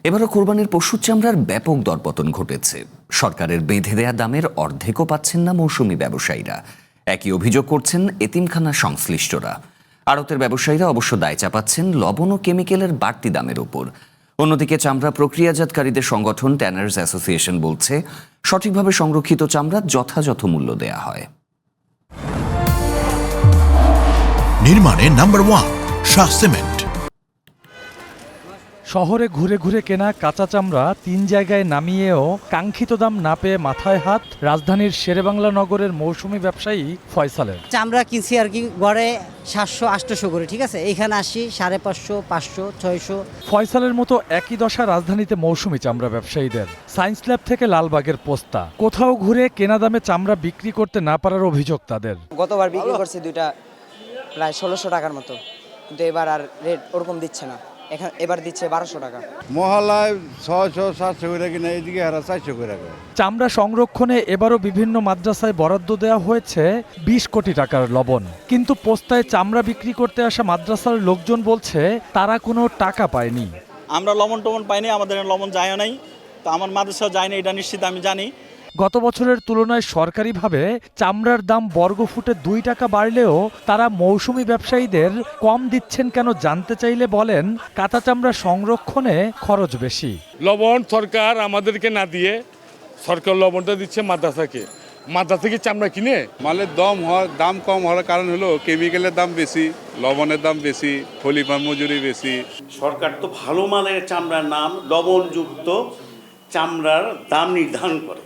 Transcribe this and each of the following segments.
এবারও কোরবানির পশুর চামড়ার ব্যাপক দরপতন ঘটেছে। সরকারের বেঁধে দেয়া দামের অর্ধেকও পাচ্ছেন না মৌসুমি ব্যবসায়ীরা। একই অভিযোগ করছেন এতিমখানা সংশ্লিষ্টরা। আড়তের ব্যবসায়ীরা অবশ্য দায় চাপাচ্ছেন লবণ ও কেমিক্যালের বাড়তি দামের ওপর। অন্যদিকে চামড়া প্রক্রিয়াজাতকারীদের সংগঠন ট্যানার্স অ্যাসোসিয়েশন বলছে, সঠিকভাবে সংরক্ষিত চামড়া যথাযথ মূল্য দেয়া হয়। নির্মাণে নাম্বার 1 শাহ সিমেন্ট। শহরে ঘুরে ঘুরে কেনা কাঁচা চামড়া 3 জায়গায় নামিয়েও কাঙ্ক্ষিত দাম না পেয়ে মাথায় হাত রাজধানীর শেরেবাংলা নগরের মৌসুমি ব্যবসায়ী ফয়সালের। চামড়া কিনছি আর কি গড়ে 700-800 করে, ঠিক আছে, এইখানে আসি 550, 500, 600। ফয়সালের মতো একই দশা রাজধানীতে মৌসুমি চামড়া ব্যবসায়ীদের। সায়েন্স ল্যাব থেকে লালবাগের পোস্তা, কোথাও ঘুরে কেনা দামে চামড়া বিক্রি করতে না পারার অভিযোগ তাদের। গতবার বিক্রি করছে দুইটা প্রায় 1600 টাকার মতো, কিন্তু এবার আর রেট ওরকম দিচ্ছে না, এবার দিচ্ছে 1200 টাকা। মহলায় 600-700 করে কিনা, এইদিকে হারা 400 করে। চামড়া সংরক্ষণে এবারও বিভিন্ন মাদ্রাসায় বরাদ্দ দেওয়া হয়েছে 20 কোটি টাকার লবণ, কিন্তু পোস্তায় চামড়া বিক্রি করতে আসা মাদ্রাসার লোকজন বলছে তারা কোনো টাকা পায়নি। আমরা লবণ টবণ পাইনি, আমাদের লবণ যায় নাই, তো আমার মাদ্রাসা যায়নি, এটা নিশ্চিত আমি জানি। গত বছরের তুলনায় সরকারিভাবে চামড়ার দাম বর্গফুটে 2 টাকা বাড়লেও তারা মৌসুমি ব্যবসায়ীদের কম দিচ্ছেন কেন জানতে চাইলে বলেন, কাঁচা চামড়া সংরক্ষণে খরচ বেশি। লবণ সরকার আমাদেরকে না দিয়ে সরকার লবণটা দিচ্ছে মাদ্রাসাকে, মাদ্রাসা থেকে চামড়া কিনে। মালের দাম কম হওয়ার কারণ হলো কেমিক্যালের দাম বেশি, লবণের দাম বেশি, খলিফা মজুরি বেশি। সরকার তো ভালো মানের চামড়ার নাম লবণযুক্ত চামড়ার দাম নির্ধারণ করে,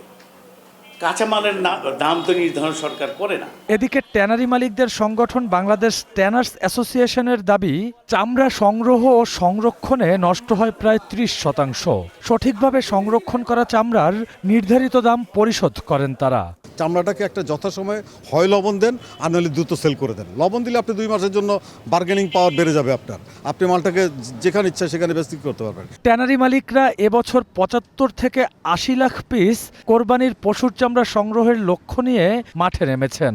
কাঁচামালের দাম তো নির্ধারণ সরকার করে না। এদিকে ট্যানারি মালিকদের সংগঠন বাংলাদেশ ট্যানার্স অ্যাসোসিয়েশনের দাবি, চামড়া সংগ্রহ ও সংরক্ষণে নষ্ট হয় প্রায় 30%। সঠিকভাবে সংরক্ষণ করা চামড়ার নির্ধারিত দাম পরিশোধ করেন তারা। চামড়াটাকে একটা যথাসময়ে হয় লবণ দেন, আর নইলে দ্রুত সেল করে দেন। লবণ দিলে আপনি 2 মাসের জন্য বার্গেনিং পাওয়ার বেড়ে যাবে আপনার, আপনি মালটাকে যেখানে ইচ্ছা সেখানে বিক্রি করতে পারবেন। ট্যানারি মালিকরা এবছর 75 থেকে 80 লাখ পিস কোরবানির পশুর চামড়া সংগ্রহের লক্ষ্য নিয়ে মাঠে নেমেছেন।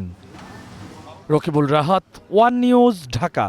Rakibul Rahat, one news, Dhaka.